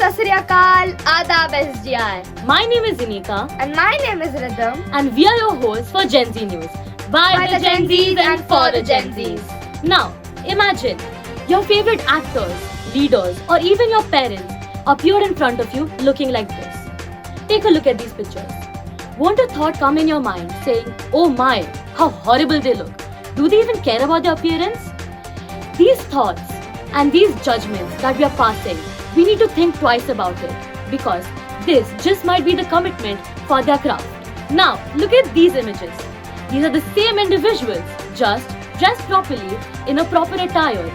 Sat Sri Akal, Adab SGI. My name is Inika. And my name is Rhythm. And we are your hosts for Gen Z News. By the Gen Zs and for the Gen Zs. Now, imagine your favorite actors, leaders, or even your parents appear in front of you looking like this. Take a look at these pictures. Won't a thought come in your mind saying, oh my, how horrible they look? Do they even care about their appearance? These thoughts and these judgments that we are passing, we need to think twice about it because this just might be the commitment for their craft. Now, look at these images. These are the same individuals, just dressed properly in a proper attire.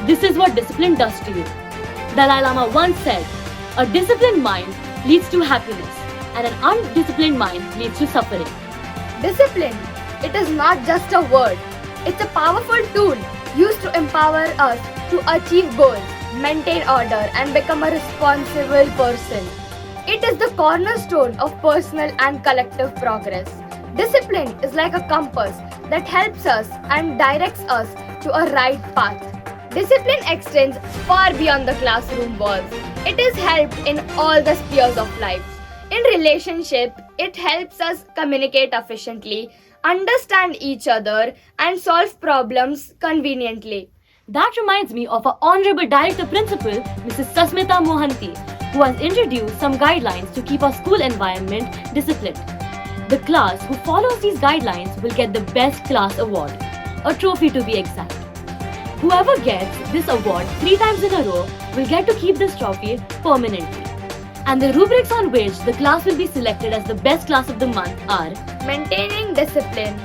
This is what discipline does to you. Dalai Lama once said, a disciplined mind leads to happiness and an undisciplined mind leads to suffering. Discipline, it is not just a word. It's a powerful tool used to empower us to achieve goals, maintain order and become a responsible person. It is the cornerstone of personal and collective progress. Discipline is like a compass that helps us and directs us to a right path. Discipline extends far beyond the classroom walls. It is helped in all the spheres of life. In relationship, it helps us communicate efficiently, understand each other, and solve problems conveniently. That reminds me of our Honorable Director Principal, Mrs. Sasmita Mohanty, who has introduced some guidelines to keep our school environment disciplined. The class who follows these guidelines will get the Best Class Award, a trophy to be exact. Whoever gets this award 3 times in a row will get to keep this trophy permanently. And the rubrics on which the class will be selected as the best class of the month are maintaining discipline,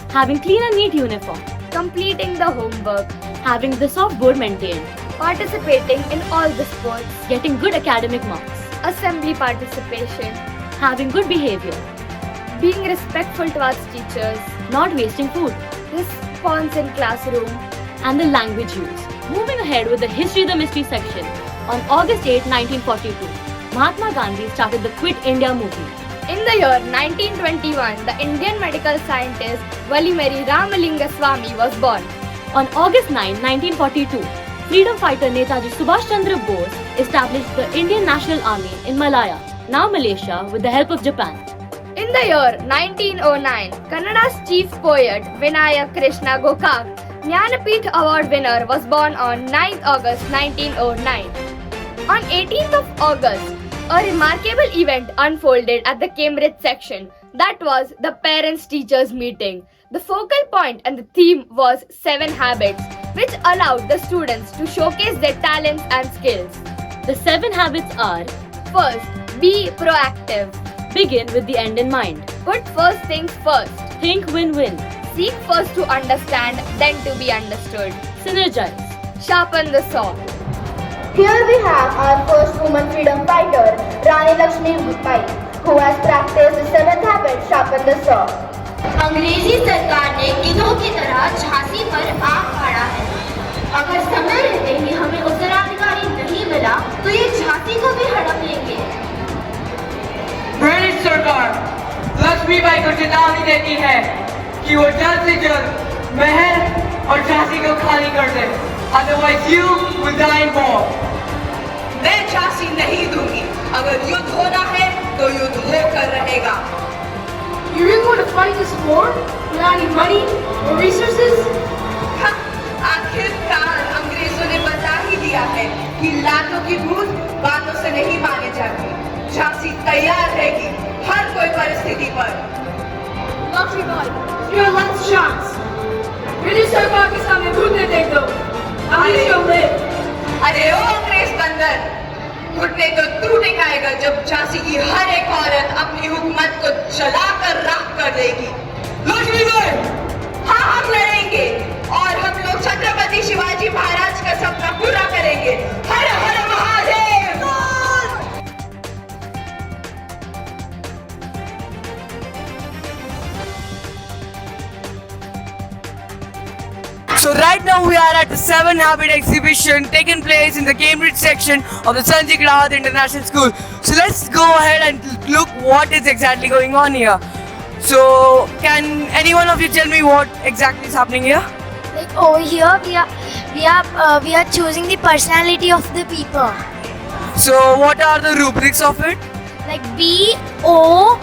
having clean and neat uniform, completing the homework, having the softboard maintained, participating in all the sports, getting good academic marks, assembly participation, having good behavior, being respectful towards teachers, not wasting food, response in classroom, and the language used. Moving ahead with the History the Mystery section, on August 8, 1942, Mahatma Gandhi started the Quit India movement. In the year 1921, the Indian medical scientist Valimeri Ramalinga Swami was born. On August 9, 1942, freedom fighter Netaji Subhash Chandra Bose established the Indian National Army in Malaya, now Malaysia, with the help of Japan. In the year 1909, Kannada's chief poet Vinayak Krishna Gokak, Jnanapith Award winner, was born on 9th August 1909. On 18th of August, a remarkable event unfolded at the Cambridge section. That was the parents-teachers meeting. The focal point and the theme was 7 habits, which allowed the students to showcase their talents and skills. The 7 habits are: first, be proactive. Begin with the end in mind. Put first things first. Think win-win. Seek first to understand, then to be understood. Synergize. Sharpen the saw. Here we have our first woman freedom fighter, Rani Lakshmi Bai, who has practiced the 7th habit, sharpen the saw. अंग्रेजी सरकार ने गिद्धों की तरह झांसी पर आग फाड़ा है। अगर समय रहते ही हमें उत्तराधिकारी नहीं मिला तो ये झांसी को भी हड़प लेंगे। ब्रिटिश सरकार लक्ष्मीबाई को चेतावनी देती है कि वो जल्द से जल्द महल और झांसी को खाली कर दे, otherwise you will die in war. मैं झांसी नहीं दूंगी। अगर युद्ध होना है तो युद्ध होकर रहेगा। You really want to fight this war without any money or resources? आखिरकार अंग्रेजों ने बता ही दिया है कि लातों की बूंद बातों से नहीं माने जाती। झांसी तैयार रहेगी हर कोई परिस्थिति पर। Lakshmi, your last chance. British सरकार के सामने घुटने टेक दो। Unleash your live. अरे ओ अंग्रेज बंदर, घुटने तो तू टिकाएगा जब झांसी की हर एक औरत अपनी हुकूमत को जलाकर राख कर देगी। लक्ष्मीबाई! हाँ, हम लड़ेंगे और हम लोग छत्रपति शिवाजी महाराज का सपना पूरा करेंगे। हर हर Mahadev! So right now we are at the 7 Habit exhibition taking place in the Cambridge section of the Sanjay Ghodawat International School. So let's go ahead and look what is exactly going on here. So can any one of you tell me what exactly is happening here? Like over here we are choosing the personality of the people. So what are the rubrics of it? Like BOL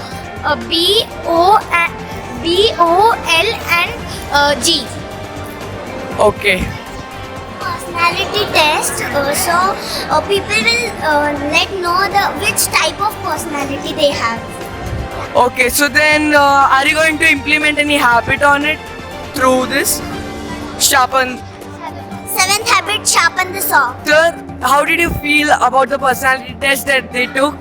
and G. Okay. Personality test. So people will know which type of personality they have. Okay, so then are you going to implement any habit on it through this? Sharpen. Seventh habit: sharpen the saw. Sir, how did you feel about the personality test that they took?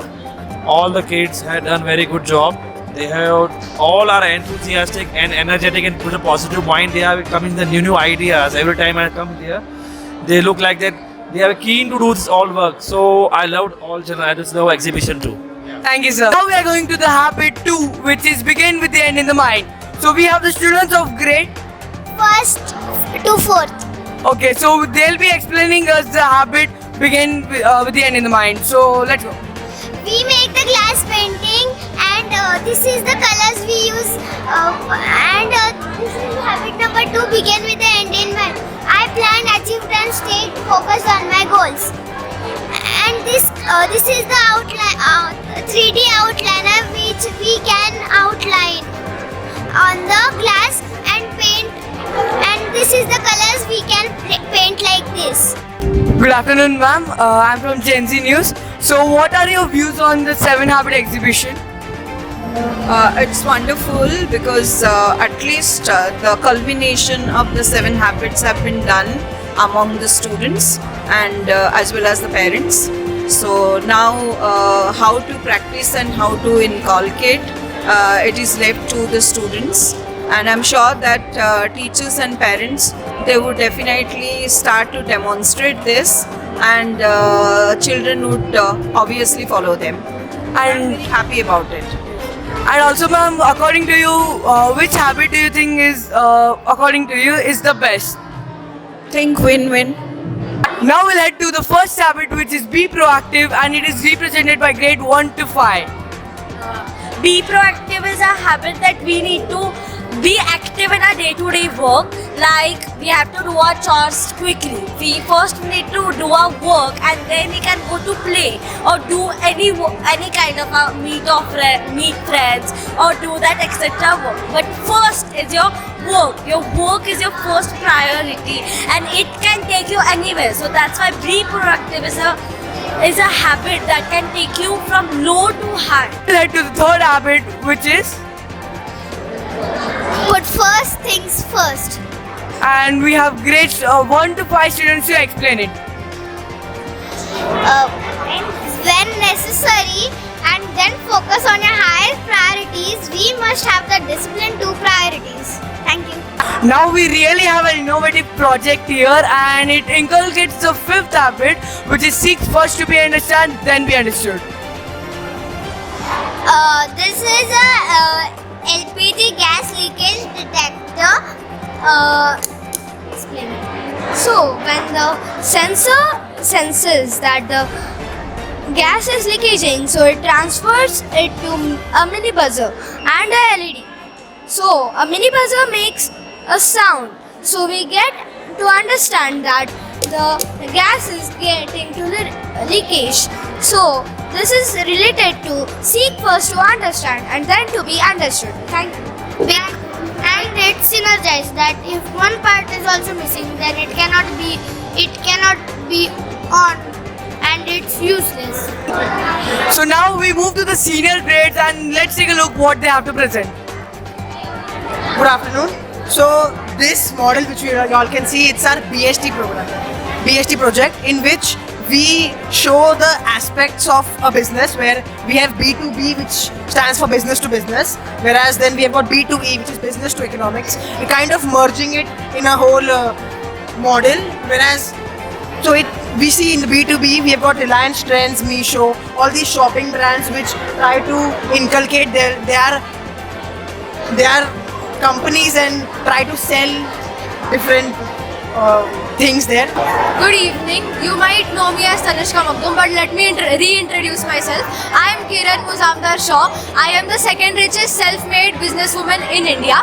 All the kids had done very good job. They have all are enthusiastic and energetic and put a positive mind. They are coming with the new ideas every time I come here. They look like that they are keen to do this all work. So I loved all this love exhibition too. Thank you, sir. Now we are going to the habit 2, which is begin with the end in the mind. So we have the students of grade. First to fourth. Okay, so they'll be explaining us the habit begin with the end in the mind. So let's go. We make the glass painting, and this is the colors we use. This is habit number 2: begin with the end in mind. I plan, achieved, and stayed focused on my goals. And this is the outline, 3D outliner, which we can outline on the glass and paint. And this is the colors we can paint like this. Good afternoon, ma'am. I'm from Gen Z News. So what are your views on the 7 Habit exhibition? It's wonderful because at least the culmination of the 7 habits have been done among the students and as well as the parents. So now how to practice and how to inculcate, it is left to the students. And I'm sure that teachers and parents, they would definitely start to demonstrate this, and children would obviously follow them. I'm very happy about it. And also, ma'am, according to you, which habit do you think is, according to you, is the best? Think win-win. Now we'll head to the first habit, which is be proactive, and it is represented by grade 1 to 5. Be proactive is a habit that we need to be active in our day-to-day work. Like we have to do our chores quickly. We first need to do our work, and then we can go to play or do any kind of a meet friends or do that etc. work. But first is your work. Your work is your first priority, and it can take you anywhere. So that's why be proactive is a habit that can take you from low to high. We'll head to the third habit, which is, Put first things first. and we have grades 1 to 5 students to explain it. When necessary, and then focus on your higher priorities. We must have the discipline to priorities. Thank you. Now we really have an innovative project here, and it inculcates the 5th habit, which is seek first to be understood, then be understood. This is a LPG gas leakage detector. Explain it. So when the sensor senses that the gas is leaking, so it transfers it to a mini buzzer and a LED. So a mini buzzer makes a sound. So we get to understand that the gas is getting to the leakage. So this is related to seek first to understand and then to be understood. Thank you. And it synergizes that if one part is also missing, then it cannot be on, and it's useless. So now we move to the senior grades, and let's take a look what they have to present. Good afternoon. So this model which you all can see, it's our BST program, BST project, in which we show the aspects of a business where we have B2B, which stands for business to business, whereas then we have got B2E, which is business to economics. We're kind of merging it in a whole model, whereas we see in the B2B we have got Reliance Trends, Meesho, all these shopping brands which try to inculcate their companies and try to sell different things there. Good evening. You might know me as Tanishka Makdum, but let me reintroduce myself. I am Kiran Muzamdar Shaw. I am the second richest self-made businesswoman in India.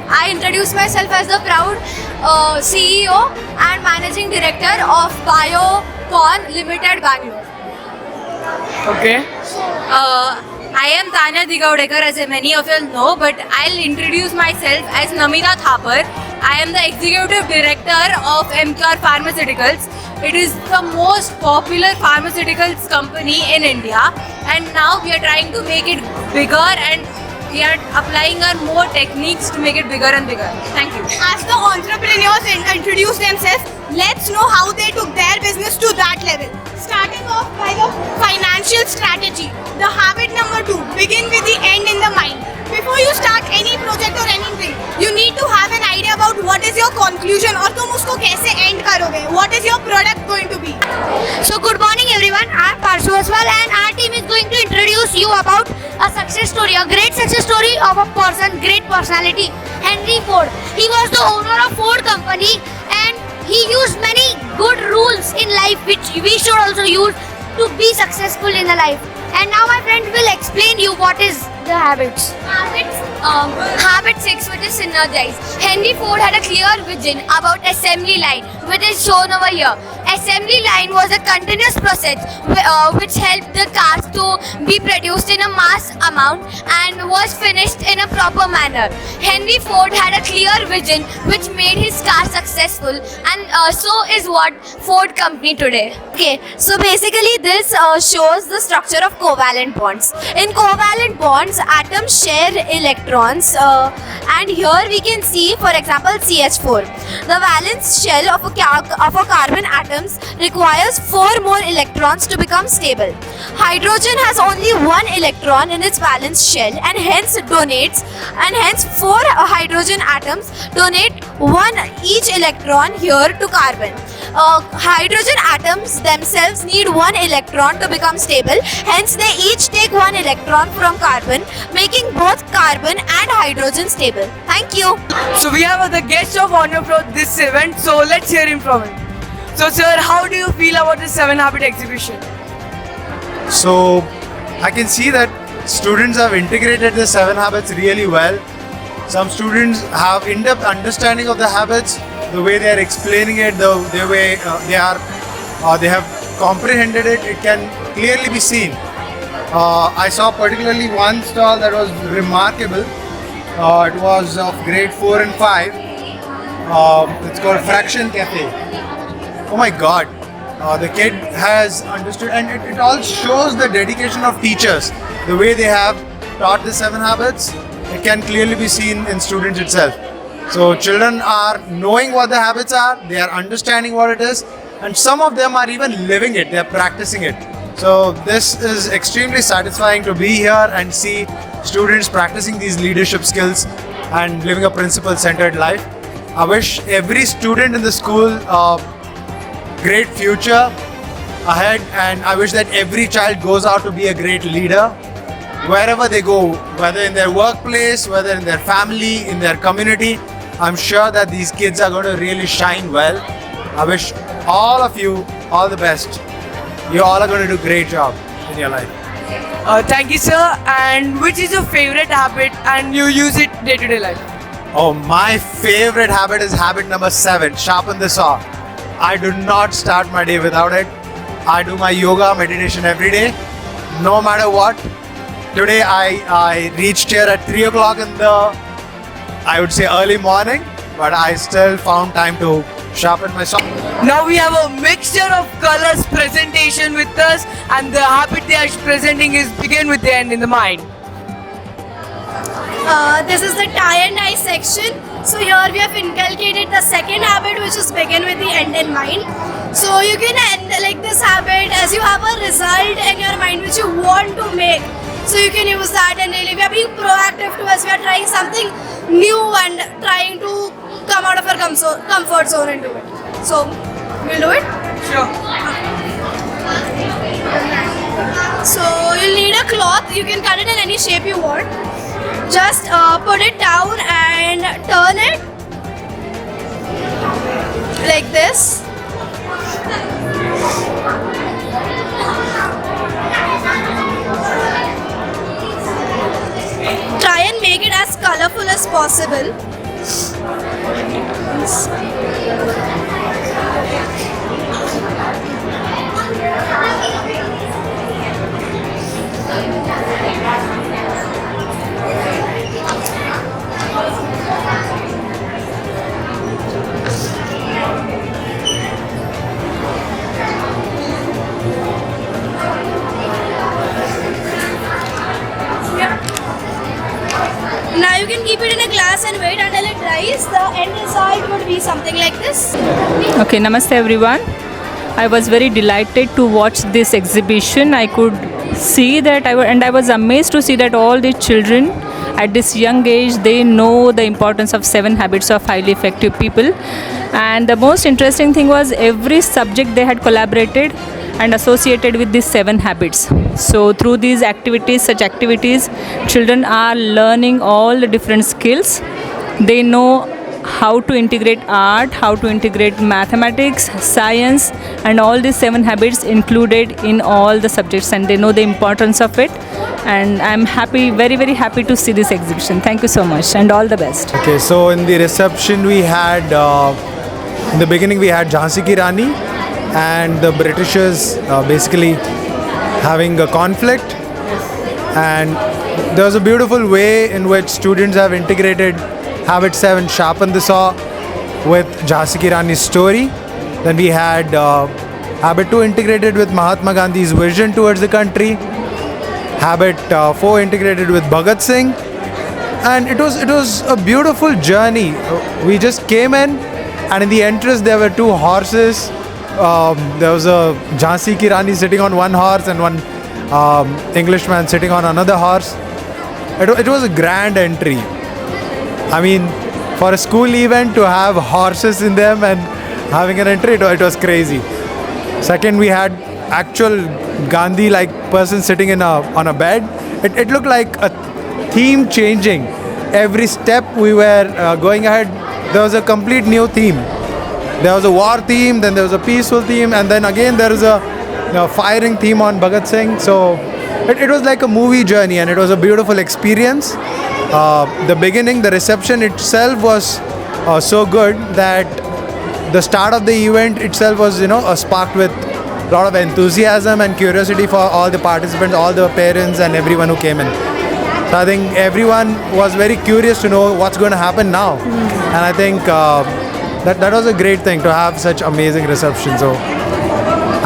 I introduce myself as the proud CEO and Managing Director of Bio Spawn Limited, Bangalore. Okay. I am Tanya Digaudekar, as many of you know, but I'll introduce myself as Namita Thapar. I am the Executive Director of MQR Pharmaceuticals. It is the most popular pharmaceuticals company in India, and now we are trying to make it bigger, and we are applying our more techniques to make it bigger and bigger. Thank you. As the entrepreneurs introduce themselves, let's know how they took their business to that level. Starting off by the financial strategy. The habit number 2, begin with the end in the mind. Before you start any project or anything, you need to have an idea about what is your conclusion or तुम उसको कैसे end करोगे. What is your product going to be? So good morning everyone. I am Parshu Aswal and our team is going to introduce you about a success story, a great success story of a person, great personality, Henry Ford. He was the owner of Ford company and he used many good rules in life which we should also use to be successful in the life. And now my friend will explain you what is the habits. Habit 6, which is synergize. Henry Ford had a clear vision about assembly line, which is shown over here. Assembly line was a continuous process which helped the cars to be produced in a mass amount and was finished in a proper manner. Henry Ford had a clear vision which made his car successful, and so is what Ford company today. Okay, so basically this shows the structure of covalent bonds. In covalent bonds, atoms share electrons, and here we can see, for example, CH4. The valence shell of a carbon atoms requires 4 more electrons to become stable. Hydrogen has only 1 electron in its valence shell and hence 4 hydrogen atoms donate 1 each electron here to carbon. Hydrogen atoms themselves need 1 electron to become stable, hence they each take 1 electron from carbon, making both carbon and hydrogen stable. Thank you. So we have the guest of honor for this event, so let's hear him from him. So sir, how do you feel about the 7 Habit exhibition? So I can see that students have integrated the 7 habits really well. Some students have in-depth understanding of the habits, the way they are explaining it, the way they have comprehended it. It can clearly be seen. I saw particularly one stall that was remarkable. It was of grade 4 and 5. It's called Fraction Cafe. Oh my God, the kid has understood, and it all shows the dedication of teachers. The way they have taught the 7 habits, it can clearly be seen in students itself. So children are knowing what the habits are, they are understanding what it is, and some of them are even living it, they are practicing it. So this is extremely satisfying to be here and see students practicing these leadership skills and living a principle-centered life. I wish every student in the school great future ahead, and I wish that every child goes out to be a great leader wherever they go, whether in their workplace, whether in their family, in their community. I'm sure that these kids are going to really shine well. I wish all of you all the best. You all are going to do a great job in your life. Thank you sir, and which is your favorite habit and you use it day-to-day life? Oh, my favorite habit is habit number 7, sharpen the saw. I do not start my day without it. I do my yoga, meditation every day, no matter what. Today I reached here at 3 o'clock in the, I would say, early morning, but I still found time to sharpen my saw. Now we have a mixture of colors presentation with us, and the habit they are presenting is begin with the end in the mind. This is the tie and dye section. So here we have inculcated the second habit, which is begin with the end in mind. So you can end like this habit as you have a result in your mind which you want to make. So you can use that, and really we are being proactive to us. We are trying something new and trying to come out of our comfort zone and do it. So we'll do it. Sure. So you'll need a cloth. You can cut it in any shape you want. Just put it down and turn it like this. Try and make it as colorful as possible. keep it in a glass and wait until it dries, the end result would be something like this. Okay, namaste everyone. I was very delighted to watch this exhibition. I could see that I was amazed to see that all the children at this young age, they know the importance of 7 habits of highly effective people. And the most interesting thing was every subject they had collaborated and associated with these 7 habits. So through these activities, such activities, children are learning all the different skills. They know how to integrate art, how to integrate mathematics, science, and all these 7 habits included in all the subjects, and they know the importance of it. And I'm happy, very, very happy to see this exhibition. Thank you so much, and all the best. Okay, so in the reception we had, in the beginning we had Jhansi Ki Rani and the Britishers basically having a conflict. And there was a beautiful way in which students have integrated Habit 7, Sharpen the Saw, with Jhansi Ki Rani's story. Then we had Habit 2 integrated with Mahatma Gandhi's vision towards the country. Habit 4 integrated with Bhagat Singh. And it was a beautiful journey. We just came in, and in the entrance there were 2 horses. There was a Jhansi Ki Rani sitting on one horse and one Englishman sitting on another horse. It was a grand entry. I mean, for a school event to have horses in them and having an entry, it was crazy. Second, we had actual Gandhi-like person sitting on a bed. It looked like a theme changing. Every step we were going ahead, there was a complete new theme. There was a war theme, then there was a peaceful theme, and then again there was a firing theme on Bhagat Singh. So it was like a movie journey, and it was a beautiful experience. The beginning, the reception itself was so good that the start of the event itself was, sparked with a lot of enthusiasm and curiosity for all the participants, all the parents and everyone who came in. So I think everyone was very curious to know what's going to happen now. And I think that was a great thing to have such amazing reception. So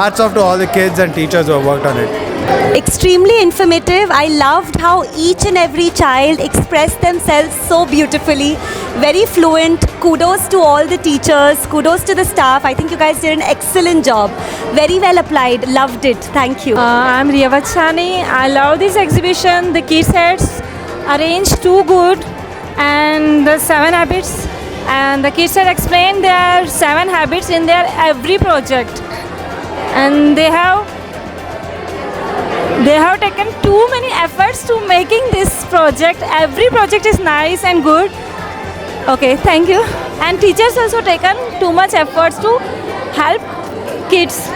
hats off to all the kids and teachers who have worked on it. Extremely informative. I loved how each and every child expressed themselves so beautifully, very fluent. Kudos to all the teachers, kudos to the staff. I think you guys did an excellent job. Very well applied, loved it. Thank you. I'm Riya Vachani. I love this exhibition. The kid sets arranged too good, and the 7 habits. And the kids had explained their 7 habits in their every project. And they have taken too many efforts to making this project. Every project is nice and good. Okay, thank you. And teachers also taken too much efforts to help kids.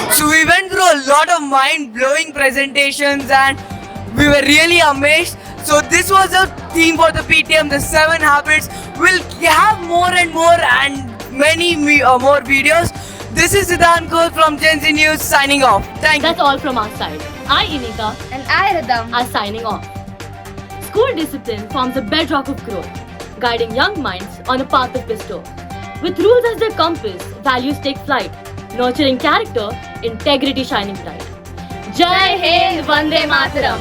So we went through a lot of mind-blowing presentations and we were really amazed. So this was a theme for the PTM, the 7 habits. We'll have more and many more videos. This is Siddhant Ghosh from Gen Z News signing off. Thank you. That's all from our side. I, Inika, And I, Rhythm, are signing off. School discipline forms a bedrock of growth, guiding young minds on a path of bestow. With rules as their compass, values take flight, nurturing character, integrity shining bright. Jai Hind, Vande Mataram.